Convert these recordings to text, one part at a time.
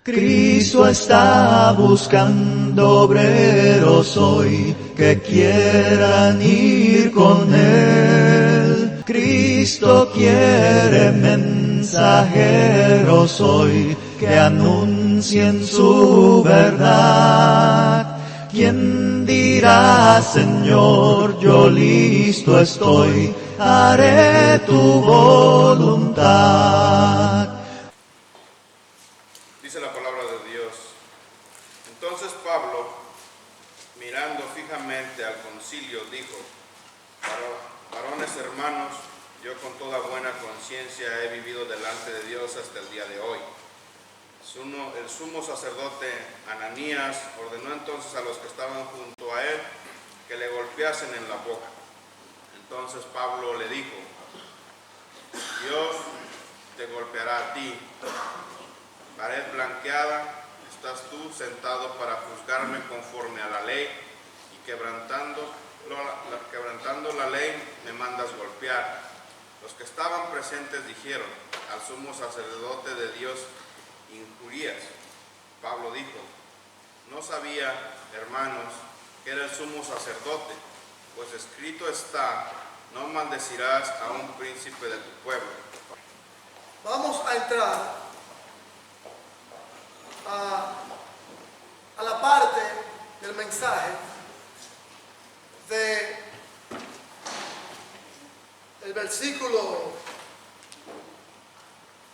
Cristo está buscando obreros hoy que quieran ir con Él. Cristo quiere mensajeros hoy que anuncien su verdad. ¿Quién dirá, Señor, yo listo estoy, haré tu voluntad? Dice la palabra de Dios. Entonces Pablo, mirando fijamente al concilio, dijo: varones hermanos, yo con toda buena conciencia he vivido delante de Dios hasta el día de hoy. El sumo sacerdote Ananías ordenó entonces a los que estaban junto a él que le golpeasen en la boca. Entonces Pablo le dijo: Dios te golpeará a ti. Pared blanqueada estás tú sentado para juzgarme conforme a la ley, y quebrantando la ley me mandas golpear. Los que estaban presentes dijeron: al sumo sacerdote de Dios injurías. Pablo dijo: no sabía, hermanos, que era el sumo sacerdote, pues escrito está: no maldecirás a un príncipe de tu pueblo. Vamos a entrar a la parte del mensaje del versículo,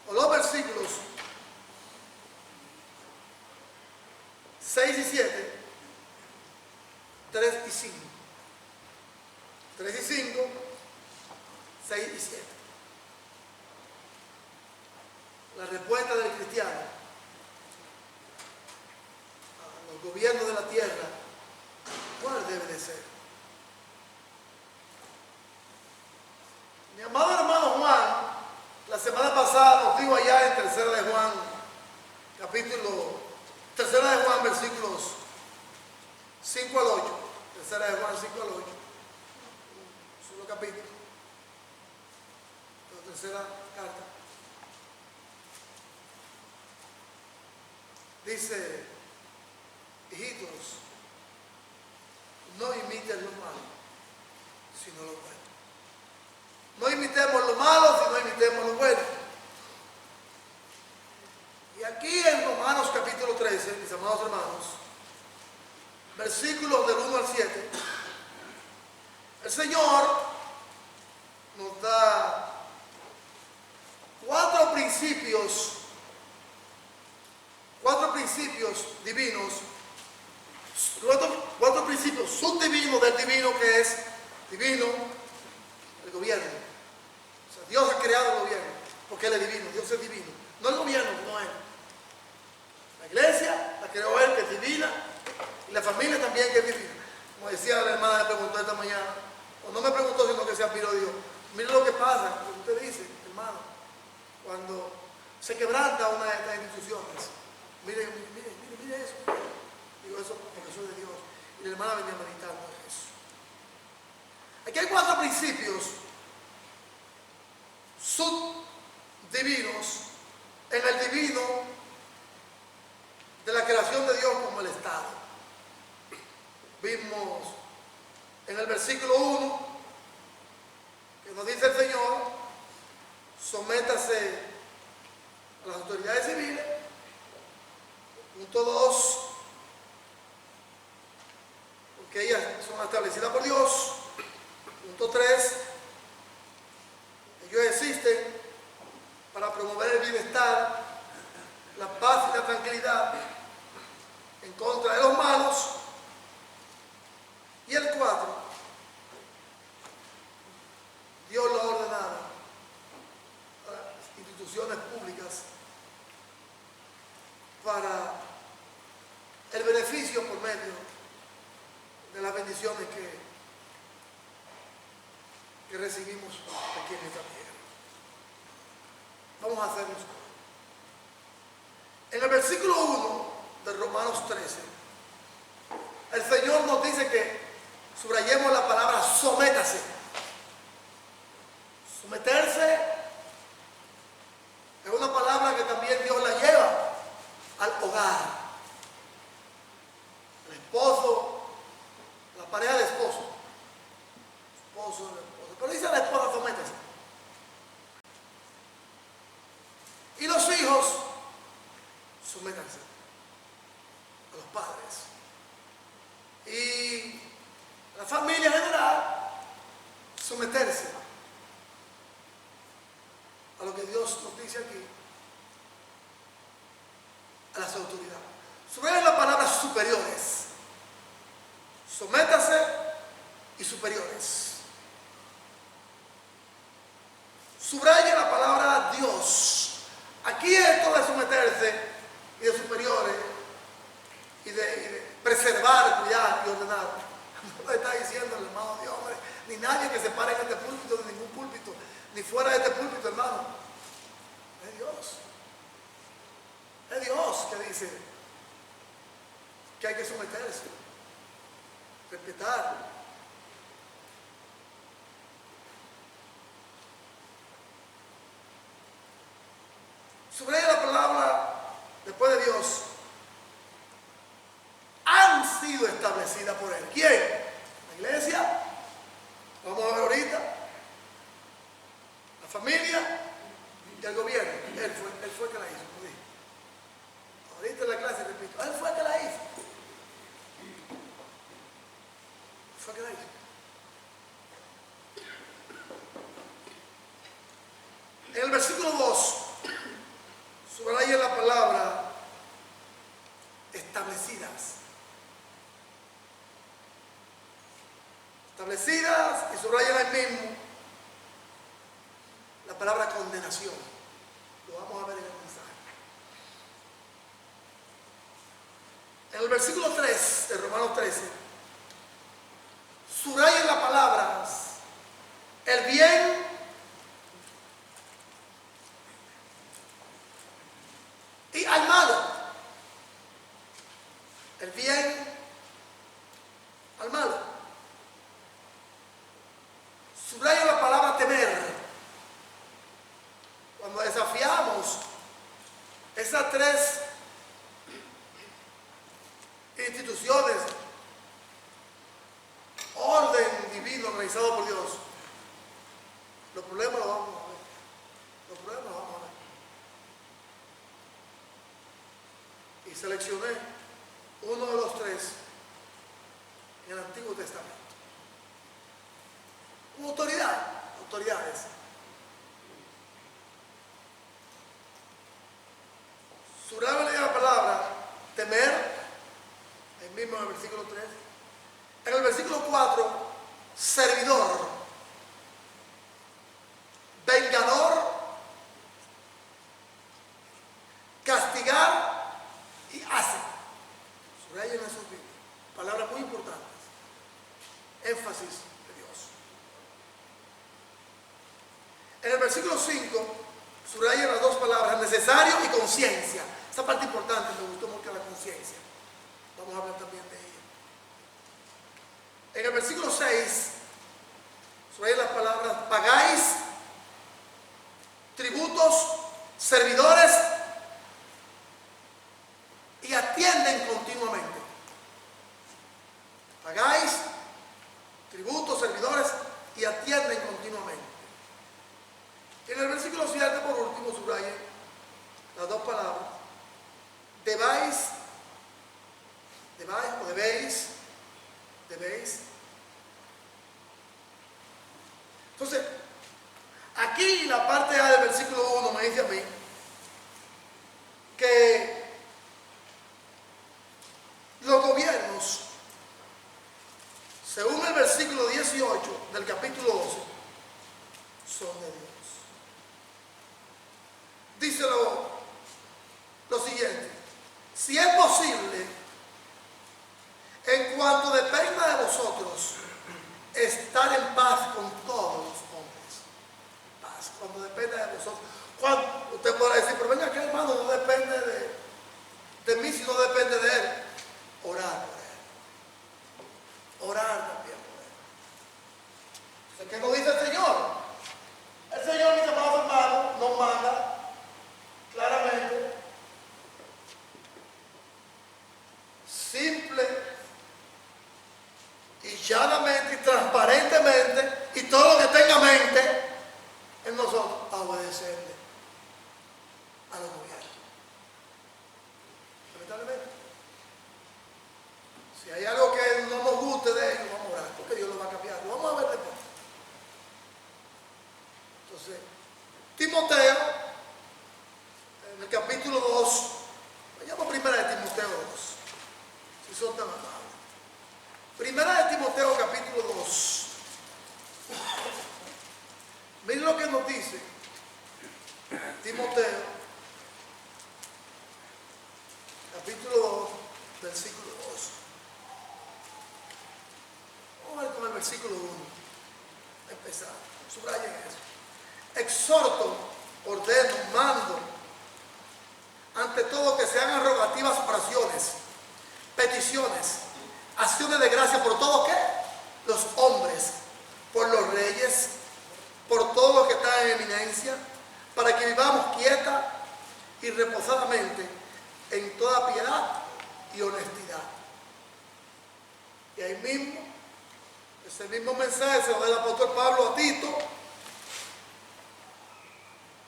o los versículos 6 y 7, 3 y 5, 3 y 5, 6 y 7. La respuesta del cristiano a los gobiernos de la tierra, ¿cuál debe de ser? Mi amado hermano Juan, la semana pasada nos dijo allá en Tercera de Juan, Tercera de Juan, versículos 5 al 8. Tercera de Juan, 5 al 8. Un solo capítulo. La tercera carta. Dice: hijitos, no imiten lo malo, sino lo bueno. No imitemos lo malo, sino imitemos lo bueno. Y aquí en Romanos capítulo 13, mis amados hermanos, versículos del 1 al 7, el Señor nos da cuatro principios divinos, cuatro principios subdivinos del divino, que es divino el gobierno. O sea, Dios ha creado el gobierno porque Él es divino, Dios es divino. No el gobierno, no Él. La iglesia la creó Él, que es divina, y la familia también, que es divina. Como decía la hermana, me preguntó esta mañana, o no me preguntó, sino que se aspiró, dijo: mire lo que pasa, lo que usted dice, hermano, cuando se quebranta una de estas instituciones. Mire eso. Digo eso porque soy de Dios. Y la hermana venía meditando en eso. Aquí hay cuatro principios subdivinos en el divino de la creación de Dios como el Estado. Vimos en el versículo 1 que nos dice el Señor: sométase a las autoridades civiles. Punto 2, porque ellas son establecidas por Dios. Punto 3, ellos existen para promover el bienestar, la paz y la tranquilidad en contra de los malos. Y el 4, Dios lo ha ordenado a las instituciones públicas para el beneficio por medio de las bendiciones que recibimos aquí en esta tierra. Vamos a hacerlo. En el versículo 1 de Romanos 13, el Señor nos dice que subrayemos la palabra sométase. Someterse es una palabra que también Dios la lleva al hogar. El esposo, la pareja de esposo. Esposo, la esposa. Pero dice a la esposa, sométase. Y los hijos, sométanse a los padres. Y la familia en general, someterse a lo que Dios nos dice aquí, a las autoridades. Subrayen la palabra superiores. Sométase y superiores. Subrayen la palabra Dios. Aquí esto de someterse y de superiores y de preservar, cuidar y ordenar. No le está diciendo el hermano Dios, hombre, ni nadie que se pare en este púlpito, ni ningún púlpito, ni fuera de este púlpito, hermano. Es Dios. Es Dios que dice que hay que someterse, respetar. Subraya la palabra después de Dios. Han sido establecidas por Él. ¿Quién? La iglesia. Vamos a ver ahorita. La familia y el gobierno. Él fue el que la hizo, como dije. Ahorita en la clase repito. Él fue el que la hizo. Fue el que la hizo. En el versículo 2. Subraya la palabra establecidas. Establecidas y subraya ahí mismo la palabra condenación. Lo vamos a ver en el mensaje. En el versículo 3 de Romanos 13, subraya las palabras el bien y al malo. El bien al malo. Subrayo la palabra temer. Cuando desafiamos esas tres instituciones, orden divino organizado por Dios, los problemas los vamos a ver. Los problemas los vamos a ver. Y seleccioné uno de los tres en el Antiguo Testamento. Como autoridades. Subraya la palabra temer, el mismo en el versículo 3. En el versículo 4, servidor, vengador, castigar y hace. Subrayen esos mismos. Palabras muy importantes. Énfasis de Dios. En el versículo 5, subrayen las dos palabras, necesario y conciencia. Esa parte importante, me gustó mucho la conciencia. Vamos a hablar también de ella. En el versículo 6, subrayen las palabras, pagáis, tributos, servidores y atienden continuamente. Pagáis, tributos, servidores y atienden continuamente. En el versículo 7, por último, subrayen las dos palabras. Debéis o debéis. Entonces, aquí la parte A del versículo 1 me dice a mí que los gobiernos, según el versículo 18 del capítulo 12, son de Dios. Dice lo siguiente: si es posible, en cuanto dependa de vosotros, estar en paz con todos los hombres. Paz, cuando dependa de vosotros. Cuando usted podrá decir, pero venga acá, hermano, no depende de mí, si no depende de él. Orar por él. Orar también por él. ¿Qué nos dice el Señor? El Señor, mis amados hermanos, nos manda claramente Si hay algo que no nos guste de ellos, vamos a orar, porque Dios lo va a cambiar. Lo vamos a ver después. Entonces, Timoteo, en el capítulo 2, vayamos primera de Timoteo 2, si son tan amables. Primera de Timoteo capítulo 2. Miren lo que nos dice Timoteo, capítulo 2, versículo 2. Vamos a ver con el versículo 1. Empezar. Subrayen eso. Exhorto, ordeno, mando, ante todo que se hagan rogativas oraciones, peticiones, acciones de gracia por todos ¿qué? Los hombres, por los reyes, por todos los que están en eminencia, para que vivamos quieta y reposadamente en toda piedad y honestidad. Y ahí mismo, ese mismo mensaje se lo da el apóstol Pablo a Tito,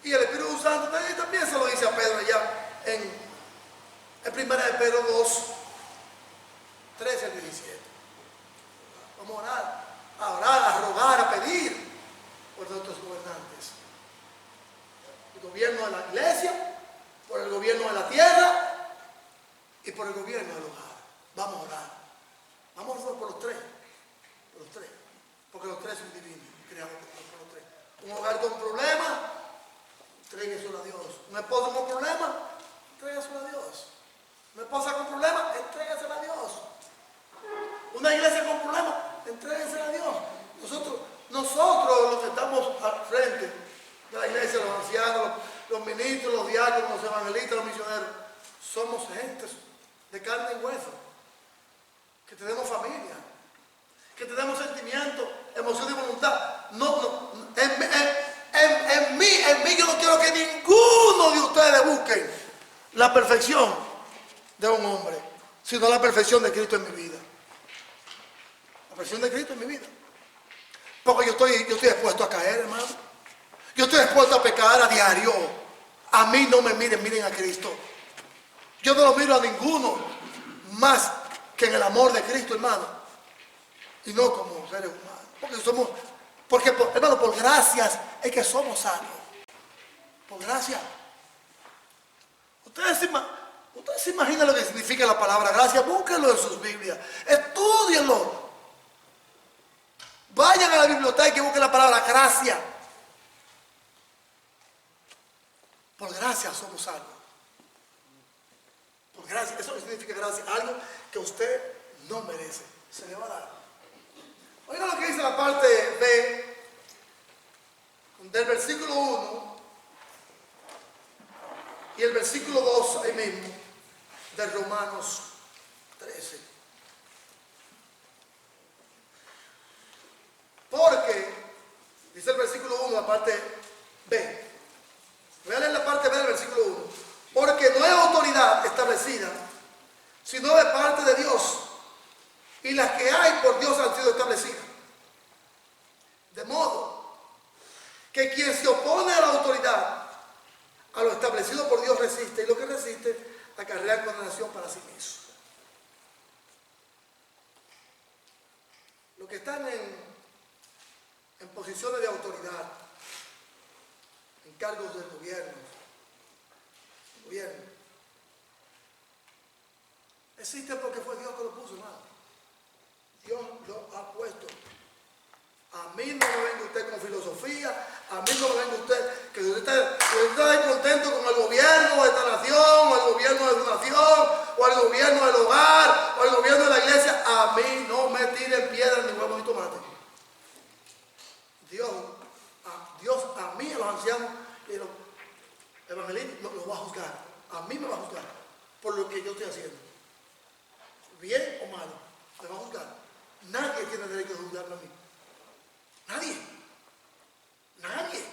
y el Espíritu Santo también se lo dice a Pedro allá en 1 de Pedro 2, 13 al 17. Vamos a orar, a rogar, a pedir por nuestros gobernantes. El gobierno de la iglesia, por el gobierno de la tierra y por el gobierno del hogar. Vamos a orar. Vamos a orar por los tres. Por los tres. Porque los tres son divinos, creados por los tres. Un hogar con problemas, entrégueselo a Dios. Un esposo con problemas, entrégueselo a Dios. Una esposa con problemas, entrégueselo a Dios. Una iglesia con problemas, entrégueselo a Dios. Nosotros los que estamos al frente de la iglesia, los ancianos, los ministros, los diáconos, los evangelistas, los misioneros, somos gentes de carne y hueso, que tenemos familia, que tenemos sentimientos, emoción y voluntad. En mí yo no quiero que ninguno de ustedes busquen la perfección de un hombre, sino la perfección de Cristo en mi vida. La perfección de Cristo en mi vida. Porque yo estoy dispuesto a caer, hermano. Yo estoy dispuesto a pecar a diario. A mí no me miren a Cristo. Yo no lo miro a ninguno más que en el amor de Cristo, hermano. Y no como seres humanos. Hermano, por gracias es que somos salvos. Por gracia. Ustedes se imaginan lo que significa la palabra gracia. Búsquenlo en sus Biblias. Estúdienlo. Vayan a la biblioteca y busquen la palabra gracia. Por gracia somos salvos. Por gracia, eso significa gracia. Algo que usted no merece. Se le va a dar. Oiga lo que dice la parte B del versículo 1 y el versículo 2 ahí mismo de Romanos 13. Porque, dice el versículo 1, la parte B. Voy a leer la parte B del versículo 1. Porque no hay autoridad establecida, sino de parte de Dios. Y las que hay por Dios han sido establecidas. De modo que quien se opone a la autoridad, a lo establecido por Dios resiste. Y lo que resiste, acarrea condenación para sí mismo. Los que están en posiciones de autoridad, en cargos del gobierno, existen porque fue Dios que lo puso, hermano. Dios lo ha puesto. A mí no me venga usted con filosofía, a mí no me venga usted, que usted está contento con el gobierno de esta nación, o el gobierno de su nación, o el gobierno del hogar, o el gobierno de la iglesia. A mí no me tiren piedras ni huevos ni tomate. Dios a mí, a los ancianos y los evangelistas, los va a juzgar. A mí me va a juzgar por lo que yo estoy haciendo. Bien o malo, me va a juzgar. Nadie tiene derecho a juzgarme a mí. Nadie.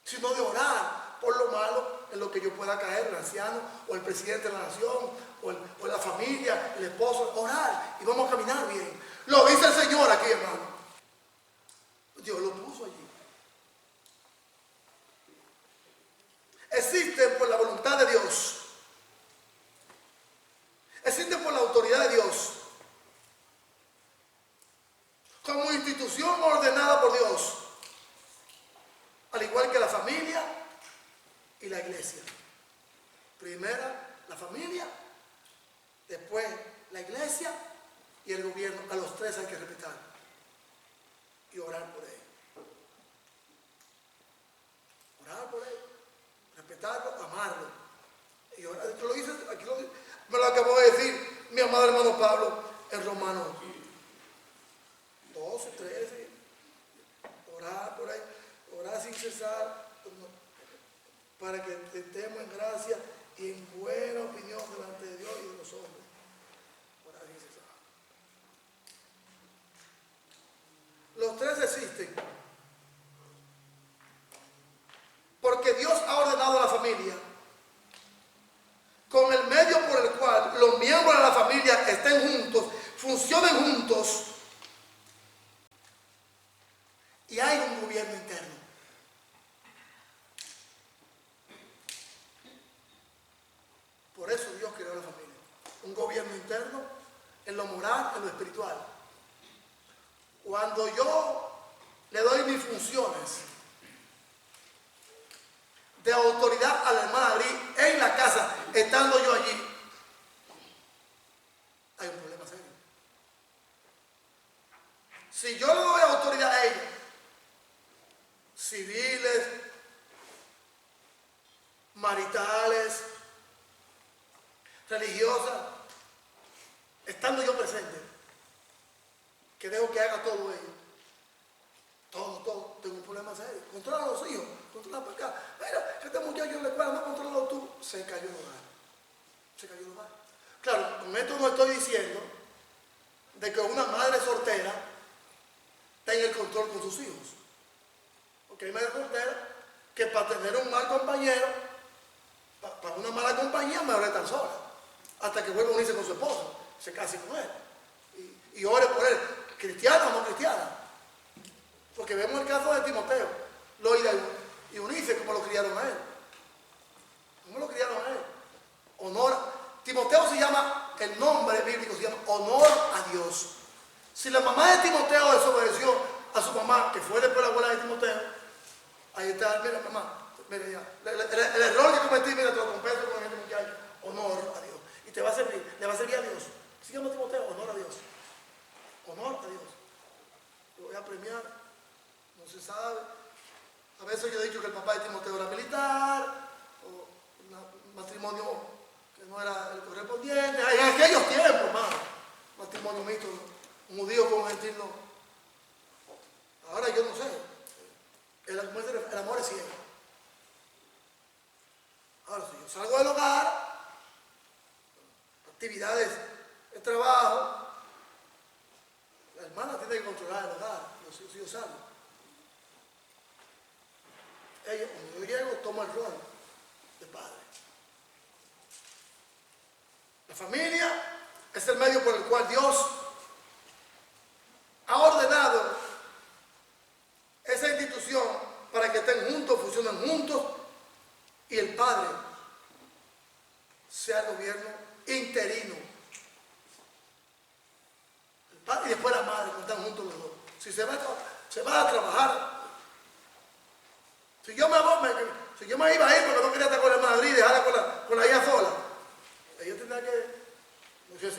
Sino de orar por lo malo en lo que yo pueda caer, el anciano, o el presidente de la nación, o la familia, el esposo. Orar y vamos a caminar bien. Lo dice el Señor aquí, hermano. Dios lo puso allí. Existen por la voluntad de Dios. Existen por la autoridad de Dios Primera, la familia, después la iglesia y el gobierno. A los tres hay que respetar y orar por ellos. Orar por ellos, respetarlo, amarlo. Y orar. Esto lo hice, aquí me lo acabó de decir mi amado hermano Pablo en Romanos 12, 13. Orar por ahí, orar sin cesar, para que estemos en gracia y en buena opinión delante de Dios y de los hombres. Orar sin cesar. Los tres existen porque Dios ha ordenado a la familia con el medio por el cual los miembros de la familia estén juntos, funcionen juntos y hay un gobierno interno. Por eso Dios creó la familia. Un gobierno interno en lo moral, en lo espiritual. Cuando yo le doy mis funciones de autoridad a la hermana Gris en la casa, estando yo allí, hay un problema serio. Si yo le doy autoridad a ella, civiles, maritales, religiosas, estando yo presente, que dejo que haga todo ello, todo, tengo un problema serio. Controla a los hijos, controla para acá. Mira, este muchacho en la escuela, no controla tú. Se cayó el hogar. Claro, con esto no estoy diciendo de que una madre soltera tenga el control con sus hijos. Porque hay madres solteras que para tener un mal compañero, para una mala compañía, mejor estar sola. Hasta que vuelva a unirse con su esposo, se case con él. Y ore por él, cristiana o no cristiana. Porque vemos el caso de Timoteo, Loida y Eunice, como lo criaron a él. Honor. Timoteo se llama, el nombre bíblico se llama honor a Dios. Si la mamá de Timoteo desobedeció a su mamá, que fue después la abuela de Timoteo, ahí está, mira mamá, mira ya. El error que cometí, mira, te lo compenso con este muchacho. Honor a Dios. Y te va a servir, le va a servir a Dios. Se llama Timoteo, honor a Dios. Honor a Dios. Lo voy a premiar. No se sabe. A veces yo he dicho que el papá de Timoteo era militar, o un matrimonio que no era el correspondiente. En aquellos tiempos, hermano, matrimonio mixto, un judío con un gentil no. Ahora yo no sé. El amor es ciego. Ahora, si yo salgo del hogar, actividades de trabajo, la hermana tiene que controlar el hogar. Si yo salgo. Ella, cuando yo llego, toma el rol de padre. La familia es el medio por el cual Dios ha ordenado esa institución para que estén juntos, funcionen juntos y el padre sea el gobierno interino. El padre y después la madre, cuando están juntos los dos. Si se va a trabajar. Si yo me iba a ir porque no quería estar con la Madrid y dejarla con la hija sola, yo tenía que.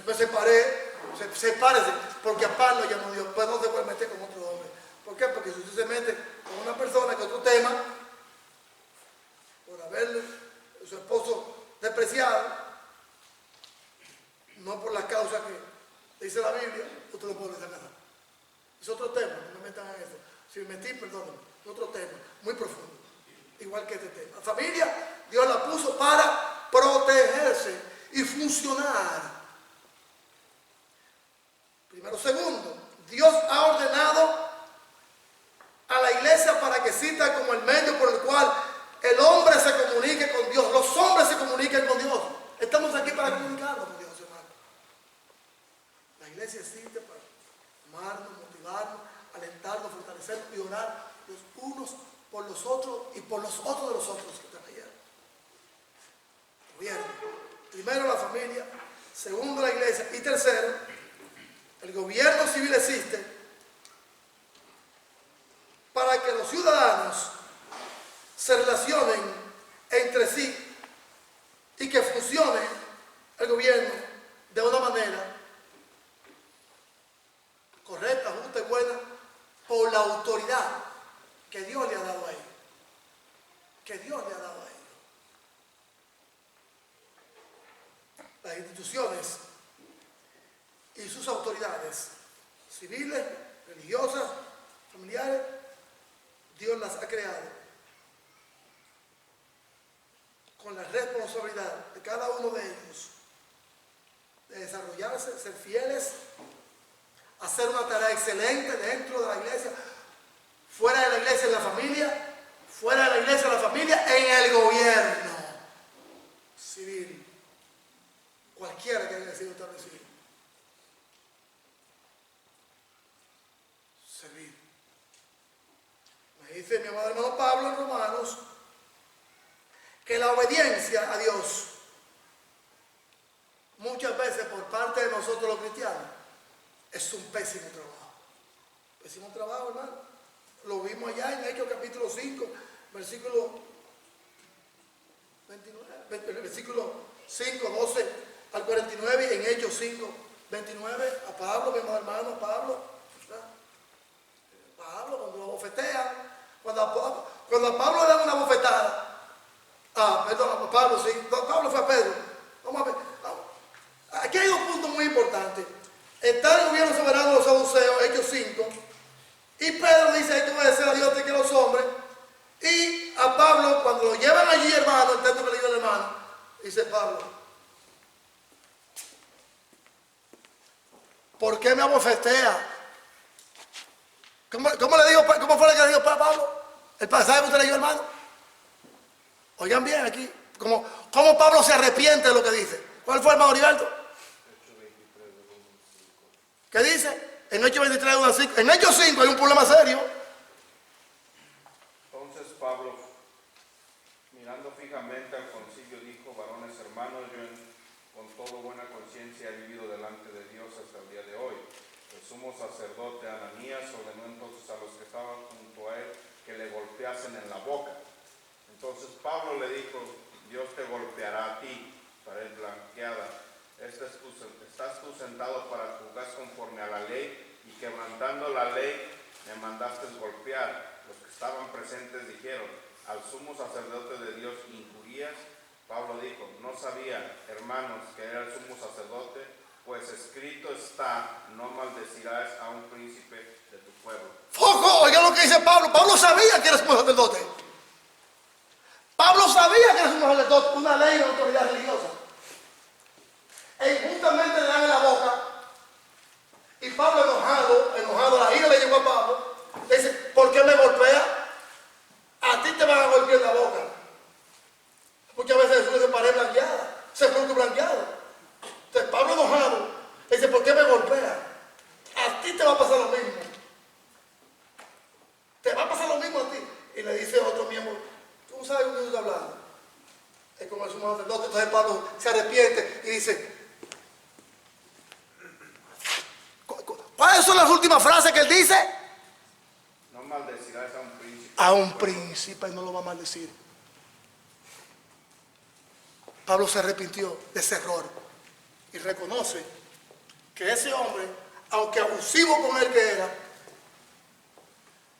Me separé, sepárese, porque a Pablo llamó Dios, pues no se puede meter con otro hombre. ¿Por qué? Porque si usted se mete con una persona que otro tema, por haberle su esposo despreciado, no por la causa que dice la Biblia, usted no puede meter nada. Es otro tema, no me metan en eso. Si me metí, perdónenme, es otro tema, muy profundo, igual que este tema. La familia, Dios la puso para protegerse y funcionar. Primero. Segundo, Dios ha ordenado a la iglesia para que sirva como el medio por el cual el hombre se comunique con Dios, los hombres se comuniquen con Dios. Estamos aquí para comunicarnos con Dios, hermano. La iglesia existe para amarnos, motivarnos, alentarnos, fortalecernos y orar los unos por los otros y por los otros de los otros que están allá. Gobierno. Primero la familia, segundo la iglesia y tercero, el gobierno civil existe para que los ciudadanos se relacionen entre sí y que funcione el gobierno de una manera correcta, justa y buena, por la autoridad que Dios le ha dado a ellos. Que Dios le ha dado a ellos. Las instituciones y sus autoridades civiles, religiosas, familiares, Dios las ha creado con la responsabilidad de cada uno de ellos de desarrollarse, ser fieles, hacer una tarea excelente dentro de la iglesia, fuera de la iglesia en la familia, fuera de la iglesia en la familia, en el gobierno civil, cualquiera que haya sido establecido. Servir. Me dice mi amado hermano Pablo en Romanos que la obediencia a Dios muchas veces por parte de nosotros los cristianos es un pésimo trabajo. Pésimo trabajo, hermano. Lo vimos allá en Hechos capítulo 5, versículo 29, versículo 5, 12 al 49, en Hechos 5, 29, a Pablo, mi amado hermano Pablo, ¿verdad? Pablo cuando lo bofetean, cuando a Pablo le dan una bofetada, perdón, Pablo sí, Pablo fue a Pedro. Vamos a ver. Aquí hay dos puntos muy importantes. Está el gobierno soberano de los saduceos, Hechos 5, y Pedro dice, hay que obedecer a Dios antes que a los hombres. Y a Pablo, cuando lo llevan allí, hermano, el texto que le dio el hermano, dice Pablo, ¿por qué me abofetea? ¿Cómo le digo? ¿Cómo fue lo que le dijo Pablo? El pasaje que usted leyó, hermano. Oigan bien aquí, ¿cómo Pablo se arrepiente de lo que dice? ¿Cuál fue, hermano Heriberto? ¿Qué dice? En Hechos 23, 1 al 5. En Hechos 5 hay un problema serio. Entonces Pablo, mirando fijamente al concilio, dijo: varones hermanos, yo con toda buena conciencia he vivido delante de Dios hasta el día de hoy. El sumo sacerdote Ananías ordenó entonces a los que estaban junto a él que le golpeasen en la boca. Entonces Pablo le dijo: Dios te golpeará a ti, pared blanqueada. Estás tú sentado para juzgar conforme a la ley, y quebrantando la ley me mandaste golpear. Los que estaban presentes dijeron: al sumo sacerdote de Dios injurías. Pablo dijo: no sabía, hermanos, que era el sumo sacerdote, pues escrito está: no maldecirás a un príncipe de tu pueblo. ¡Foco! Oiga lo que dice Pablo. Pablo sabía que era sumo sacerdote. Pablo sabía que era sumo sacerdote, una ley de autoridad religiosa. E injustamente le dan en la boca. Y Pablo enojado, la ira le llegó a Pablo. Le dice: ¿por qué me golpea? A ti te van a golpear en la boca. Muchas veces Jesús dice pared blanqueada, sepulcro blanqueado. Entonces Pablo enojado le dice: ¿por qué me golpea? A ti te va a pasar lo mismo. Te va a pasar lo mismo a ti. Y le dice a otro miembro: ¿tú sabes de qué está hablando? Es como el sumo sacerdote. Entonces Pablo se arrepiente y dice: ¿cuáles son las últimas frases que él dice? No maldecirás a un príncipe. A un príncipe no lo va a maldecir. Pablo se arrepintió de ese error y reconoce que ese hombre, aunque abusivo con él que era,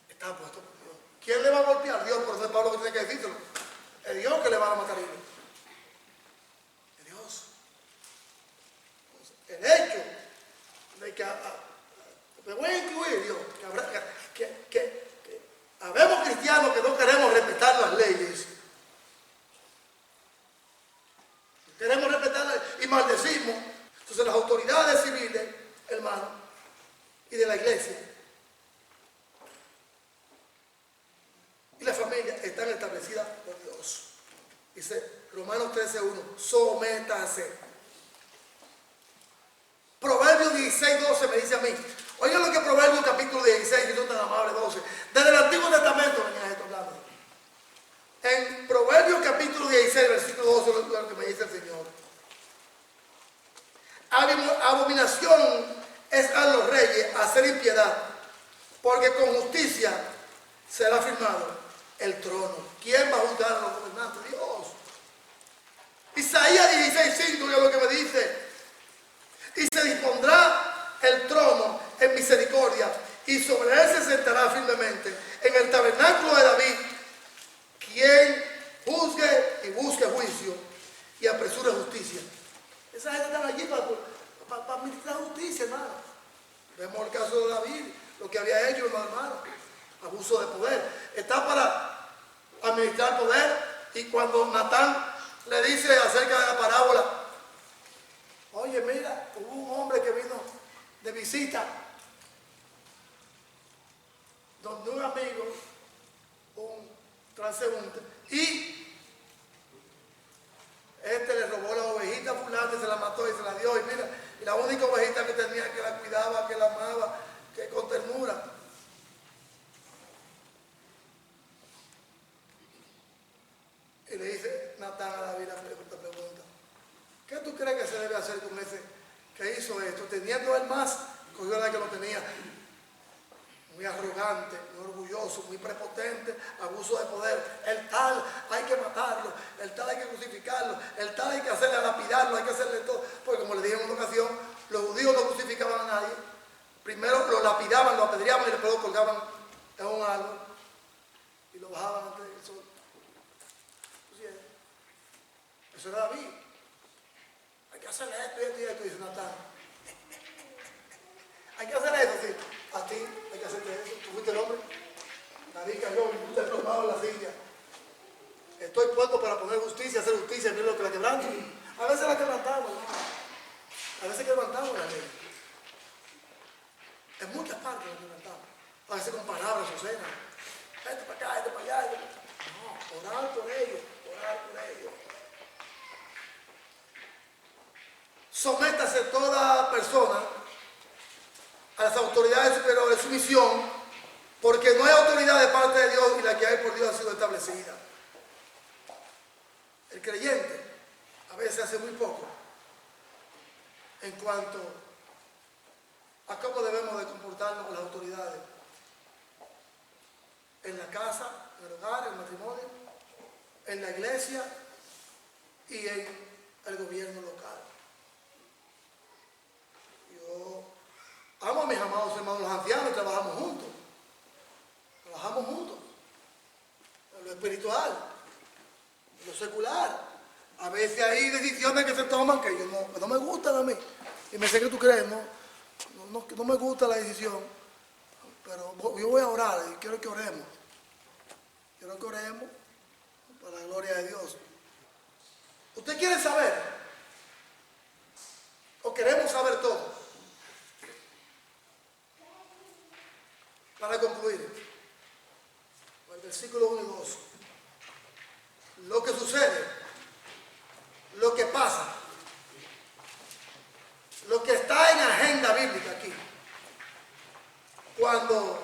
estaba puesto por Dios. ¿Quién le va a golpear? Dios. Por eso es Pablo que tiene que decírselo. Es Dios que le va a matar a ellos. Es Dios. El hecho de que me voy a incluir, Dios, que habemos cristianos que no queremos respetar las leyes. Queremos respetarlas y maldecimos. Entonces las autoridades civiles, hermano, y de la iglesia y la familia están establecidas por Dios. Dice Romanos 13:1, sométase. Proverbios 16:12 me dice a mí. Oigan lo que Proverbios capítulo 16, que son tan amables, 12. Desde el Antiguo Testamento venía esto hablando. En Proverbios capítulo 16, versículo 12, lo que me dice el Señor. Abominación es a los reyes hacer impiedad, porque con justicia será firmado el trono. ¿Quién va a juzgar a los gobernantes? Dios. Isaías 16:5 es lo que me dice. Y se dispondrá el trono en misericordia, y sobre él se sentará firmemente en el tabernáculo de David, quien juzgue y busque juicio y apresure justicia. Esa gente está allí para administrar justicia, hermano. Vemos el caso de David, lo que había hecho, hermano, abuso de poder. Está para administrar poder. Y cuando Natán le dice acerca de la parábola, oye, mira, hubo un hombre que vino de visita donde un amigo, un transeúnte, y este le robó la ovejita a fulano y se la mató y se la dio, y mira, y la única ovejita que tenía, que la cuidaba, que la amaba, que con ternura. Y le dice Natán a David la pregunta, ¿qué tú crees que se debe hacer con ese que hizo esto? Teniendo él más, cogió la que lo tenía. Muy arrogante, muy orgulloso, muy prepotente, abuso de poder. El tal hay que matarlo, el tal hay que crucificarlo, el tal hay que hacerle lapidarlo, hay que hacerle todo. Porque como le dije en una ocasión, los judíos no crucificaban a nadie. Primero lo lapidaban, lo apedreaban y después lo colgaban en un árbol y lo bajaban ante el sol. Eso era David. Hay que hacerle esto y esto y esto, dice Natán. Hay que hacer eso, sí. A ti hay que hacerte eso. Tú fuiste el hombre. David cayó y tú te has tomado en la silla. Estoy puesto para poner justicia, hacer justicia, mira lo que la quebrantamos. A veces la quebrantamos, hermano. A veces quebrantamos la ley. En muchas partes la quebrantamos. A veces con palabras obscenas. Este para acá, este para allá. No, orar por ellos, orar por ellos. Sométase toda persona a las autoridades superiores de su misión, porque no hay autoridad de parte de Dios y la que hay por Dios ha sido establecida. El creyente a veces hace muy poco en cuanto a cómo debemos de comportarnos con las autoridades en la casa, en el hogar, en el matrimonio, en la iglesia y en el gobierno local. Yo amo a mis amados hermanos los ancianos y trabajamos juntos. Trabajamos juntos. En lo espiritual, en lo secular. A veces hay decisiones que se toman que yo no me gustan a mí. Y me sé que tú crees, no me gusta la decisión. Pero yo voy a orar y quiero que oremos. Quiero que oremos para la gloria de Dios. ¿Usted quiere saber? ¿O queremos saber todo? Para concluir, el versículo 1 y 2. Lo que sucede, lo que pasa, lo que está en agenda bíblica aquí, cuando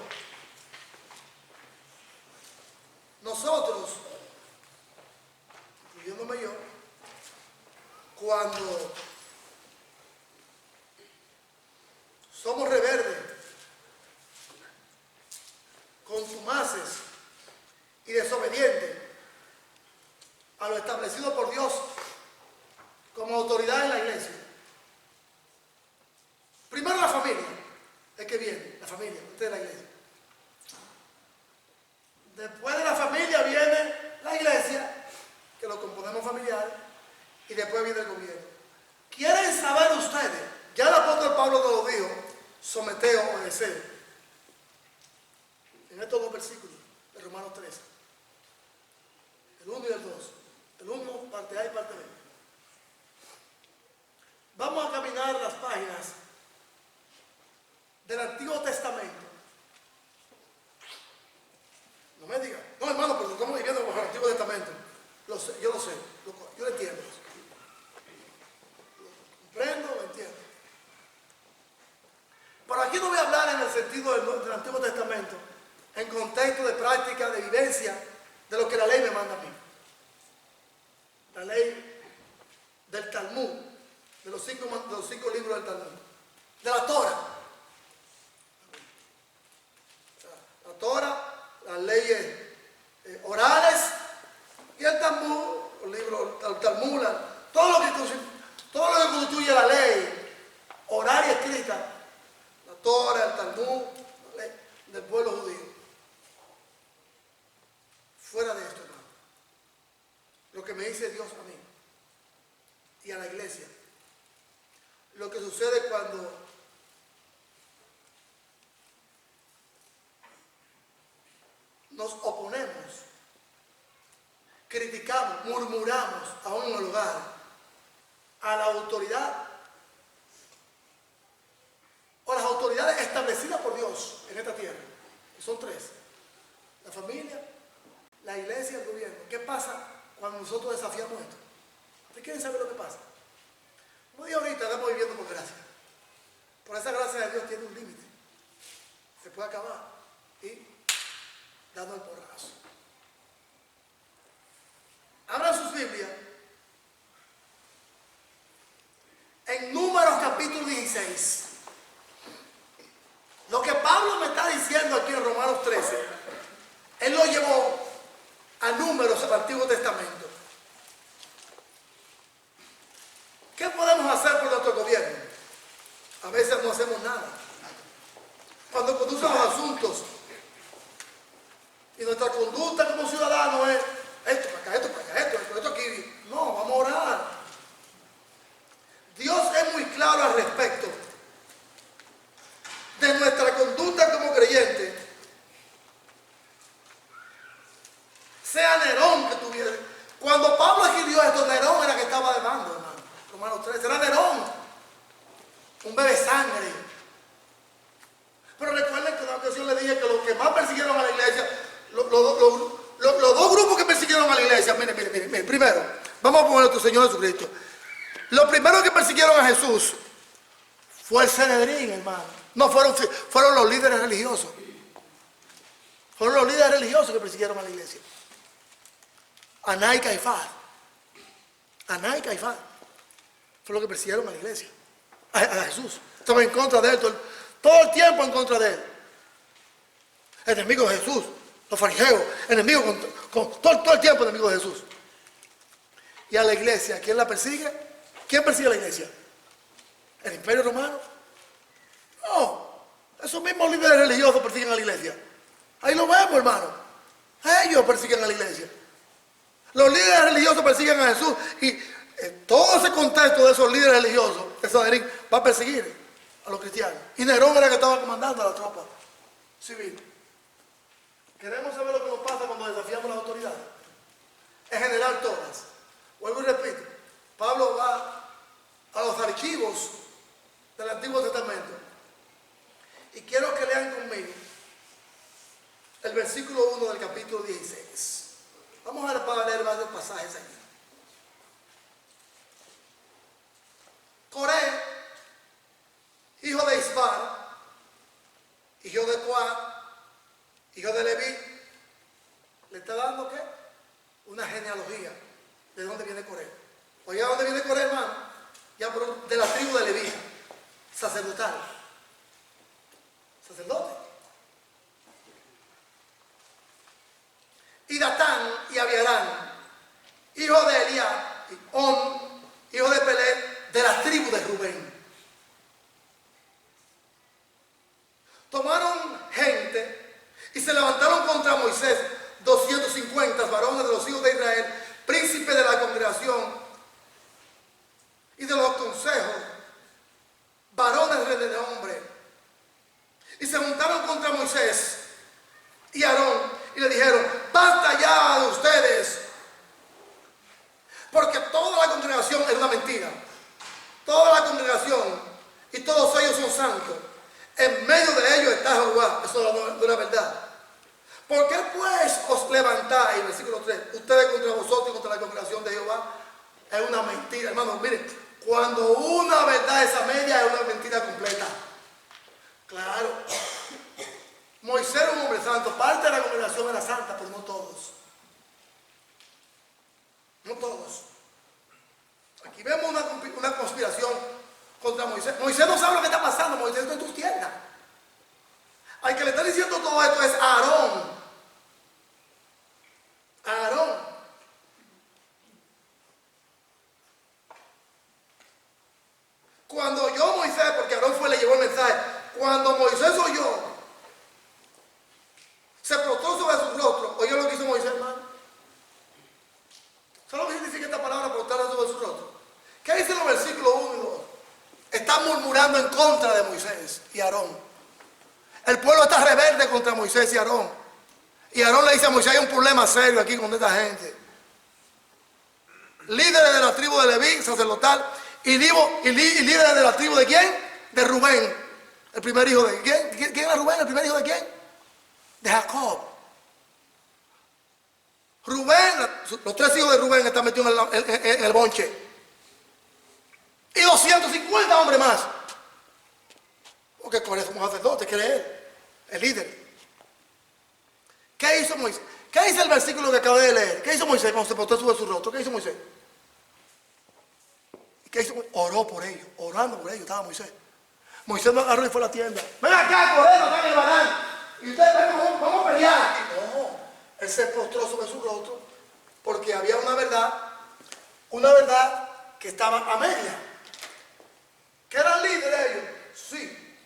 nosotros, incluyéndome yo, cuando somos rebeldes, contumaces y desobedientes a lo establecido por Dios como autoridad en la iglesia. Primero la familia, es que viene, la familia, usted es la iglesia. Después de la familia viene la iglesia, que lo componemos familiar, y después viene el gobierno. ¿Quieren saber ustedes? Ya el apóstol Pablo nos lo dijo, someteos, obedeced. En estos dos versículos de Romanos 13. El 1 y el 2. El 1, parte A y parte B. Vamos a caminar las páginas del Antiguo Testamento. No me digan, no hermano, pero estamos viviendo con el Antiguo Testamento. Yo lo sé, yo lo entiendo. Lo comprendo, lo entiendo. Pero aquí no voy a hablar en el sentido del Antiguo Testamento, en contexto de práctica, de vivencia, de lo que la ley me manda a mí. La ley del Talmud, de los cinco libros del Talmud, de la Torah. La Torah, las leyes orales y el Talmud, el Talmud, constituye la ley horaria escrita, la Torah, el Talmud, la ley del pueblo judío. Fuera de esto, hermano, lo que me dice Dios a mí y a la iglesia, lo que sucede cuando nos oponemos, criticamos, murmuramos aún en el hogar a la autoridad o las autoridades establecidas por Dios en esta tierra, que son tres: la familia, la iglesia y el gobierno. ¿Qué pasa cuando nosotros desafiamos esto? ¿Ustedes quieren saber lo que pasa? Como dije ahorita, estamos viviendo por gracia. Por esa gracia de Dios tiene un límite. Se puede acabar y dando el porrazo. Abran sus Biblias en Números capítulo 16. Lo que Pablo me está diciendo aquí en Romanos 13, él lo llevó a Números del Antiguo Testamento. ¿Qué podemos hacer por nuestro gobierno? A veces no hacemos nada. Cuando conducen los asuntos y nuestra conducta como ciudadanos es esto para acá, esto para acá, esto aquí. No, vamos a orar. Dios es muy claro al respecto de nuestra conducta como creyente. Sea Nerón que tuviera. Cuando Pablo escribió esto, Nerón era que estaba de mando, hermano. Romanos 3, era Nerón, un bebé sangre. Pero recuerden que en una ocasión le dije que los que más persiguieron a la iglesia, los dos grupos que persiguieron a la iglesia, miren, primero, vamos a poner a nuestro Señor Jesucristo. Los primeros que persiguieron a Jesús fue el Sanedrín, hermano. No, fueron los líderes religiosos. Fueron los líderes religiosos que persiguieron a la iglesia. Aná y Caifás. Aná y Caifás fue lo que persiguieron a la iglesia, a Jesús. Estaban en contra de él, todo el tiempo en contra de él. Enemigos de Jesús, los fariseos, enemigos todo el tiempo enemigos de Jesús. Y a la iglesia, ¿quién la persigue? ¿Quién persigue a la iglesia? ¿El Imperio Romano? No, esos mismos líderes religiosos persiguen a la iglesia. Ahí lo vemos, hermano. Ellos persiguen a la iglesia. Los líderes religiosos persiguen a Jesús y en todo ese contexto de esos líderes religiosos, el Sanedrín va a perseguir a los cristianos. Y Nerón era el que estaba comandando a la tropa civil. Queremos saber lo que nos pasa cuando desafiamos las autoridades. En general todas. Vuelvo y repito, Pablo va a los archivos del Antiguo Testamento. Y quiero que lean conmigo el versículo 1 del capítulo 16. Vamos a leer varios pasajes aquí. Coré, hijo de Isbar, hijo de Coat, hijo de Leví, le está dando ¿qué? Una genealogía de dónde viene Coré. Oiga, ¿dónde viene Coré, hermano? Ya de la tribu de Leví, sacerdotal, sacerdote. Y Datán y Abiarán, hijo de Eliab, y On, hijo de Pelet, de la tribu de Rubén. Tomaron gente y se levantaron contra Moisés 250 varones de los hijos de Israel, príncipes de la congregación y de los consejos, varones de hombre. Y se juntaron contra Moisés y Aarón y le dijeron: basta ya de ustedes, porque toda la congregación es una mentira. Toda la congregación y todos ellos son santos. En medio de ellos está Jehová. Eso no es la verdad. ¿Por qué pues os levantáis, versículo 3, ustedes contra vosotros y contra la congregación de Jehová? Es una mentira, hermanos. Miren, cuando una verdad es a media, es una mentira completa. Claro. Moisés era un hombre santo. Parte de la congregación era santa, pero no todos. No todos. Aquí vemos una conspiración contra Moisés. Moisés no sabe lo que está pasando. Moisés está en tus tierras. Al que le está diciendo todo esto es Aarón. Aarón. Cuando oyó Moisés, porque Aarón fue y le llevó el mensaje, cuando Moisés oyó, se postró sobre su rostro. ¿Oyó lo que hizo Moisés, hermano? ¿Sabes lo que significa esta palabra, postrarse sobre su rostro? ¿Qué dicen los versículos 1 y 2? Están murmurando en contra de Moisés y Aarón. El pueblo está rebelde contra Moisés y Aarón. Y Aarón le dice a Moisés, hay un problema serio aquí con esta gente. Líderes de la tribu de Leví, sacerdotal, y líderes de la tribu de ¿quién? De Rubén. El primer hijo de ¿quién? ¿Quién era Rubén? ¿El primer hijo de quién? De Jacob. Rubén, los 3 hijos de Rubén están metidos en el bonche. Y 250 hombres más. Porque con eso como sacerdote, quiere él, el líder. ¿Qué hizo Moisés? ¿Qué dice el versículo que acabé de leer? ¿Qué hizo Moisés cuando se postró sobre su rostro? ¿Qué hizo Moisés? ¿Qué hizo? Oró por ellos, orando por ellos estaba Moisés. Moisés no agarró y fue a la tienda. Ven acá, corriendo, acá en el barán. Y ustedes ven, vamos a pelear. Y no, él se postró sobre su rostro porque había una verdad que estaba a media. ¿Que eran líderes ellos? Sí.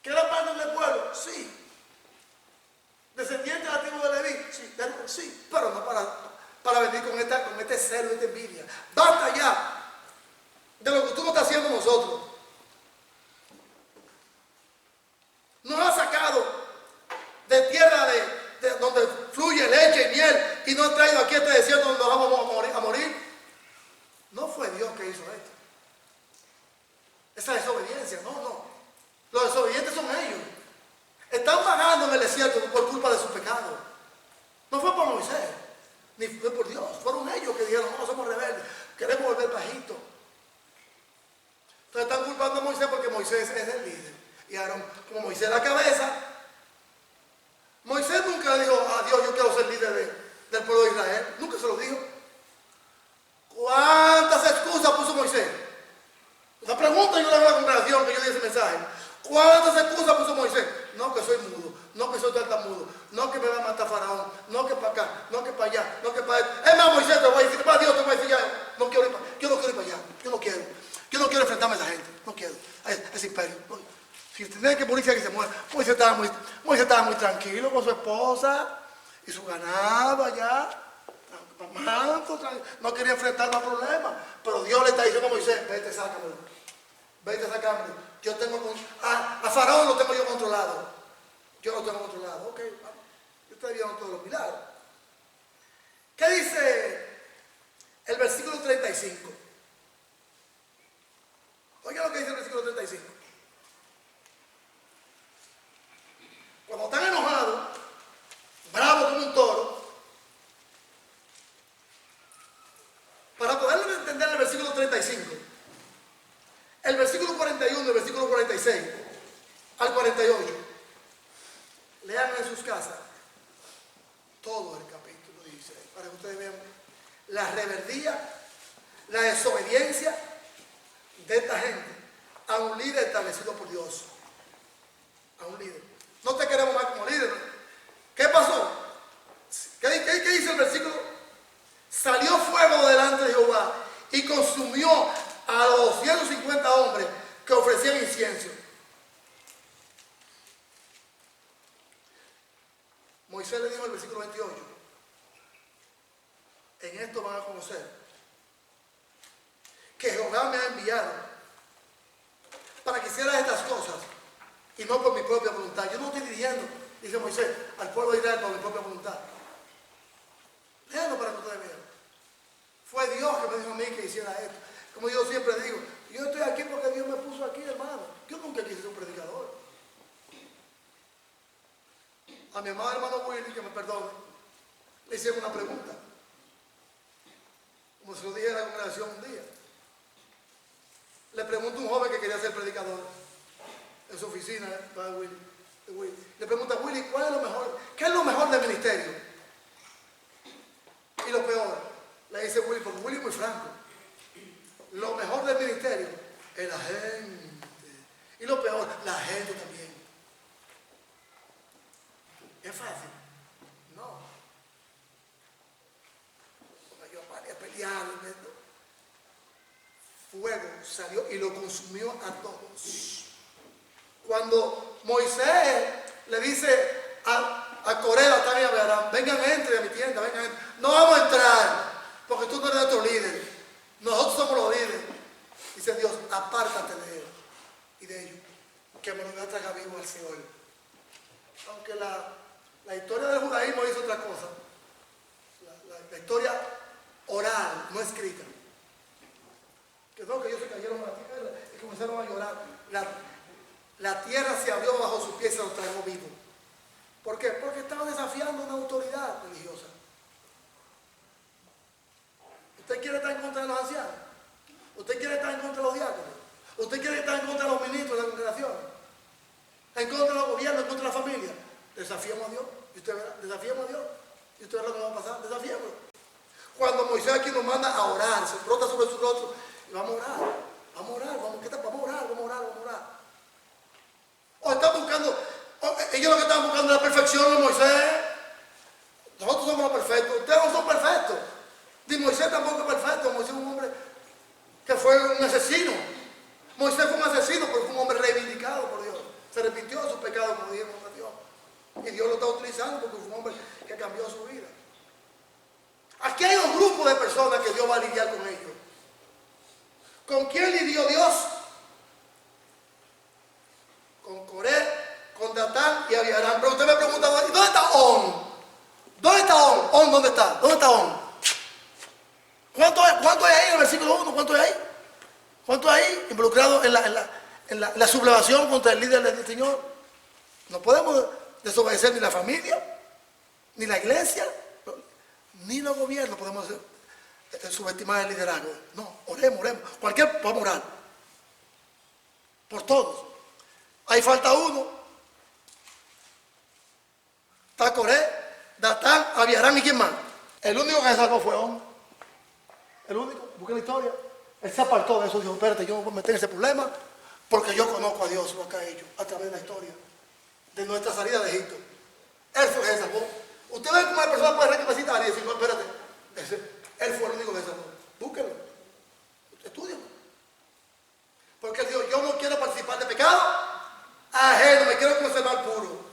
¿Que eran parte del pueblo? Sí. ¿Descendientes de la tribu de Leví? Sí. Sí. Pero no para venir con este celo y esta envidia. Basta ya de lo que tú no estás haciendo nosotros. Nos has sacado de tierra de donde fluye leche y miel y nos has traído aquí a este desierto donde nos vamos a morir. No fue Dios que hizo esto. Esa desobediencia, no. Los desobedientes son ellos. Están vagando en el desierto por culpa de su pecado. No fue por Moisés, ni fue por Dios. Fueron ellos que dijeron, no, somos rebeldes, queremos volver bajito. Entonces están culpando a Moisés porque Moisés es el líder. Y Aarón, como Moisés es la cabeza, Moisés nunca le dijo a Dios, yo quiero ser líder del pueblo de Israel. Nunca se lo dijo. ¿Cuántas excusas puso Moisés? La pregunta yo le hago a la congregación que yo di ese mensaje. ¿Cuántas excusas puso Moisés? No, que soy mudo, no que soy tartamudo, no que me va a matar Faraón, no que para acá, no que para allá, no que para allá. Es más, Moisés, te voy a decir, para Dios te voy a decir, ya, yo no quiero ir para allá, yo no quiero enfrentarme a esa gente, no quiero, a ese imperio. Si tiene que morirse, que se muera. Moisés estaba muy tranquilo con su esposa y su ganado allá. No quería enfrentar más problemas. Pero Dios le está diciendo a Moisés, vete, sácamelo. Yo tengo a Faraón lo tengo yo controlado. Yo lo tengo controlado. Ok, vamos. Yo estoy viendo todos los milagros. ¿Qué dice el versículo 35? Oiga lo que dice el versículo 35. Cuando están enojados, bravos como un toro, para poder entender el versículo 35, el versículo 41 y el versículo 46 al 48, lean en sus casas todo el capítulo 16, para que ustedes vean la rebeldía, la desobediencia de esta gente a un líder establecido por Dios. A un líder. No te queremos más como líder. ¿Qué pasó? ¿Qué dice el versículo? Salió fuego delante de Jehová y consumió a los 250 hombres que ofrecían incienso. Moisés le dijo en el versículo 28, en esto van a conocer que Jehová me ha enviado para que hiciera estas cosas y no por mi propia voluntad. Yo no estoy dirigiendo, dice Moisés, al pueblo de Israel por mi propia voluntad. Léanlo para que ustedes vean. Fue Dios que me dijo a mí que hiciera esto. Como yo siempre digo, yo estoy aquí porque Dios me puso aquí, hermano. Yo nunca quise ser un predicador. A mi amado hermano Willy, que me perdone, le hicieron una pregunta. Como se lo dije en la congregación un día. Le pregunto a un joven que quería ser predicador en su oficina, para Willy. Le pregunta a Willy, ¿cuál es lo mejor? ¿Qué es lo mejor del ministerio? Y lo peor, le dice Willy, porque Willy es muy franco. Lo mejor del ministerio es la gente. Y lo peor, la gente también. ¿Es fácil? No. Yo paré a pelear. fuego salió y lo consumió a todos. Cuando Moisés le dice a Coré, Datán y Abiram, vengan, entren a mi tienda, vengan, entren. No vamos a entrar, porque tú no eres nuestro líder. Nosotros somos los líderes. Dice Dios, apártate de él y de ellos, que me lo voy a tragar vivo al Señor. Aunque la historia del judaísmo hizo otra cosa. La historia oral, no escrita. Que no, que ellos se cayeron a la tierra y comenzaron a llorar. La tierra se abrió bajo sus pies y se los tragó vivo. ¿Por qué? Porque estaban desafiando una autoridad religiosa. ¿Usted quiere estar en contra de los ancianos? ¿Usted quiere estar en contra de los diáconos? ¿Usted quiere estar en contra de los ministros de la congregación? ¿En contra de los gobiernos? ¿En contra de la familia? Desafiamos a Dios. Y usted verá, desafiamos a Dios. Y usted verá lo que va a pasar. Desafiamos. Cuando Moisés aquí nos manda a orar, se frota sobre su rostro y vamos a orar. Vamos a orar. Vamos a orar. O están buscando, ellos lo que estaban buscando es la perfección de Moisés. Nosotros somos los perfectos. Ustedes no son perfectos. Ni Moisés tampoco es perfecto. Moisés es un hombre que fue un asesino. Moisés fue un asesino, pero fue un hombre reivindicado por Dios. Se arrepintió de sus pecados, como dijimos a Dios. Y Dios lo está utilizando porque fue un hombre que cambió su vida. Aquí hay un grupo de personas que Dios va a lidiar con ellos. ¿Con quién lidió Dios? Con Coré, con Datán y Abiram. Pero usted me pregunta, ¿y dónde está On? ¿Dónde está On? ¿On dónde está? ¿Dónde está On? ¿Cuánto hay ahí en el versículo 1? ¿Cuánto hay ahí? ¿Cuánto hay ahí involucrado en la sublevación contra el líder del Señor? No podemos desobedecer ni la familia, ni la iglesia, ni los gobiernos podemos subestimar el liderazgo. No, oremos. Vamos a orar. Por todos. Ahí falta uno. Está Coré, Datán, Abiram y quién más. El único que se salvó fue On. El único. Busqué la historia. Él se apartó de eso. Dijo, espérate, yo me voy a meter en ese problema porque yo conozco a Dios, lo que ha hecho a través de la historia de nuestra salida de Egipto. Él fue el que se salvó. Usted ve cómo la persona puede recapacitar y decir, no, espérate, él fue el único que se salvó. Búsquenlo. Estudienlo. Porque él dijo, yo no quiero participar de pecado ajeno, me quiero conservar puro.